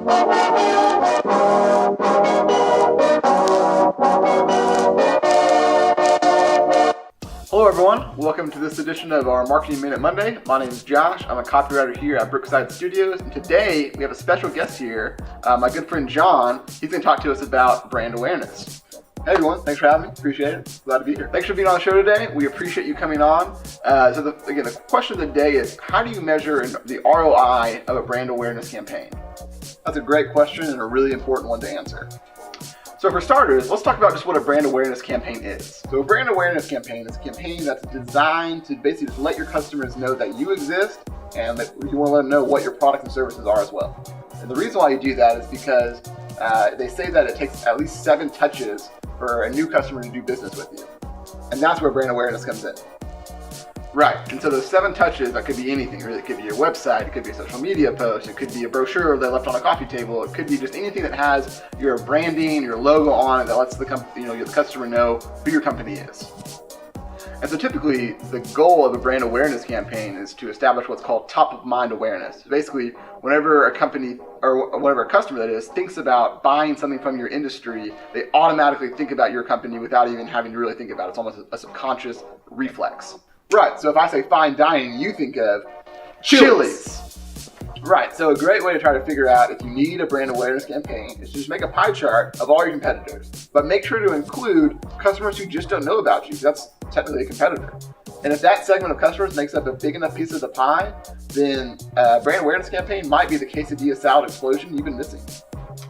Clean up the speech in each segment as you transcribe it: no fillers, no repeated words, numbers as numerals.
Hello everyone, welcome to this edition of our Marketing Minute Monday. My name is Josh, I'm a copywriter here at Brookside Studios, and today we have a special guest here, my good friend John. He's going to talk to us about brand awareness. Hey everyone, thanks for having me, appreciate it, glad to be here. Thanks for being on the show today, we appreciate you coming on. The question of the day is, how do you measure the ROI of a brand awareness campaign? That's a great question and a really important one to answer. So for starters, let's talk about just what a brand awareness campaign is. So a brand awareness campaign is a campaign that's designed to basically just let your customers know that you exist and that you want to let them know what your products and services are as well. And the reason why you do that is because they say that it takes at least 7 touches for a new customer to do business with you. And that's where brand awareness comes in. Right, and so those 7 touches, that could be anything, really. It could be your website, it could be a social media post, it could be a brochure they left on a coffee table, it could be just anything that has your branding, your logo on it that lets the customer know who your company is. And so typically, the goal of a brand awareness campaign is to establish what's called top of mind awareness. Basically, whenever a company, or whenever a customer that is, thinks about buying something from your industry, they automatically think about your company without even having to really think about it. It's almost a subconscious reflex. Right, so if I say fine dining, you think of Chili's. Right, so a great way to try to figure out if you need a brand awareness campaign is to just make a pie chart of all your competitors, but make sure to include customers who just don't know about you. That's technically a competitor. And if that segment of customers makes up a big enough piece of the pie, then a brand awareness campaign might be the quesadilla salad explosion you've been missing.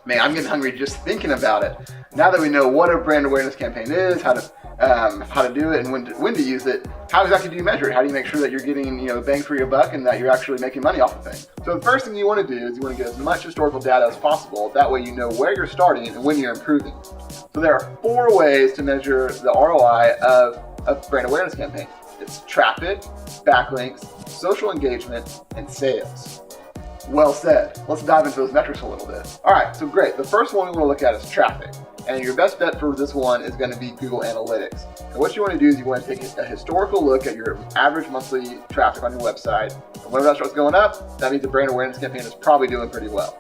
Man, I'm getting hungry just thinking about it. Now that we know what a brand awareness campaign is, how to do it, and when to use it, how exactly do you measure it? How do you make sure that you're getting bang for your buck and that you're actually making money off of things? So the first thing you want to do is you want to get as much historical data as possible. That way you know where you're starting and when you're improving. So there are 4 ways to measure the ROI of a brand awareness campaign. It's traffic, backlinks, social engagement, and sales. Well said. Let's dive into those metrics a little bit. All right, so great. The first one we want to look at is traffic. And your best bet for this one is going to be Google Analytics. And what you want to do is you want to take a historical look at your average monthly traffic on your website. And whenever that starts going up, that means the brand awareness campaign is probably doing pretty well.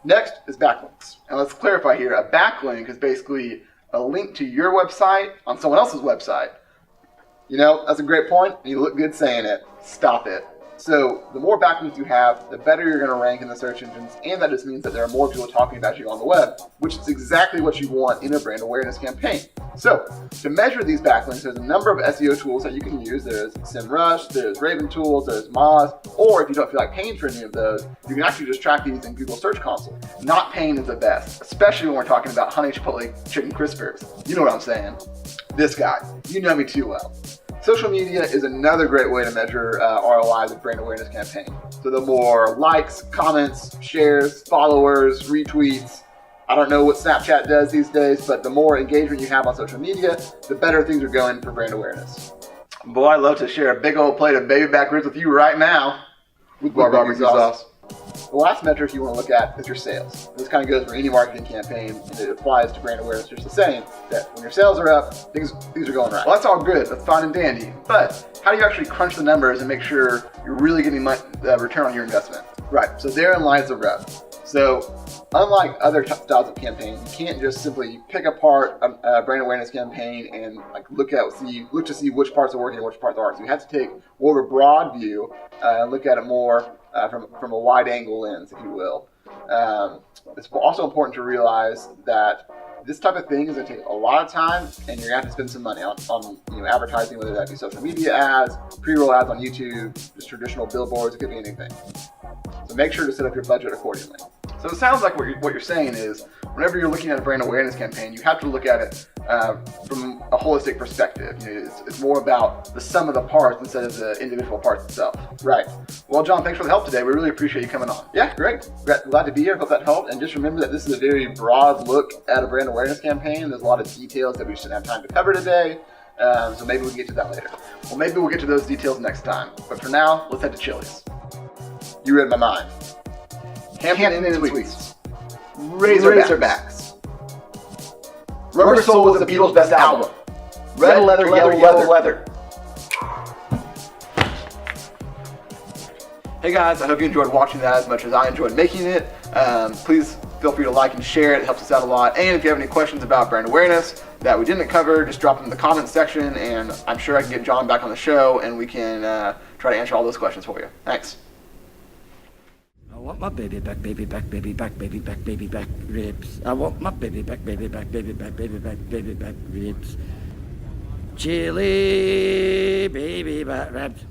Next is backlinks. And let's clarify here. A backlink is basically a link to your website on someone else's website. That's a great point. You look good saying it. Stop it. So the more backlinks you have, the better you're going to rank in the search engines, and that just means that there are more people talking about you on the web, which is exactly what you want in a brand awareness campaign. So to measure these backlinks, there's a number of SEO tools that you can use. There's SEMrush, there's Raven Tools, there's Moz, or if you don't feel like paying for any of those, you can actually just track these in Google Search Console. Not paying is the best, especially when we're talking about honey chipotle chicken crispers. You know what I'm saying. This guy, you know me too well. Social media is another great way to measure ROI with brand awareness campaign. So the more likes, comments, shares, followers, retweets, I don't know what Snapchat does these days, but the more engagement you have on social media, the better things are going for brand awareness. Boy, I'd love to share a big old plate of baby back ribs with you right now with barbecue sauce. The last metric you want to look at is your sales. This kind of goes for any marketing campaign, and it applies to brand awareness just the same, that when your sales are up, things are going right. Well, that's all good, that's fine and dandy, but how do you actually crunch the numbers and make sure you're really getting return on your investment? Right, so therein lies the rub. So unlike other styles of campaigns, you can't just simply pick apart a brand awareness campaign and look to see which parts are working and which parts aren't. So you have to take more of a broad view and look at it more from a wide angle lens, if you will. It's also important to realize that this type of thing is going to take a lot of time, and you're going to have to spend some money on advertising, whether that be social media ads, pre-roll ads on YouTube, just traditional billboards. It could be anything. So make sure to set up your budget accordingly. So it sounds like what you're saying is, whenever you're looking at a brand awareness campaign, you have to look at it from a holistic perspective. It's more about the sum of the parts instead of the individual parts itself. Right. Well, John, thanks for the help today. We really appreciate you coming on. Yeah, great. Glad to be here. Hope that helped. And just remember that this is a very broad look at a brand awareness campaign. There's a lot of details that we shouldn't have time to cover today. So maybe we can get to that later. Well, maybe we'll get to those details next time. But for now, let's head to Chili's. You read my mind. Hampton Inn and Suites. Razorbacks. Rubber Soul was the Beatles' best album. Red leather, yellow leather. Hey guys, I hope you enjoyed watching that as much as I enjoyed making it. Please feel free to like and share it. It helps us out a lot. And if you have any questions about brand awareness that we didn't cover, just drop them in the comments section, and I'm sure I can get John back on the show and we can try to answer all those questions for you. Thanks. I want my baby back, baby back, baby back, baby back, baby back ribs. I want my baby back, baby back, baby back, baby back, baby back ribs. Chili baby back ribs.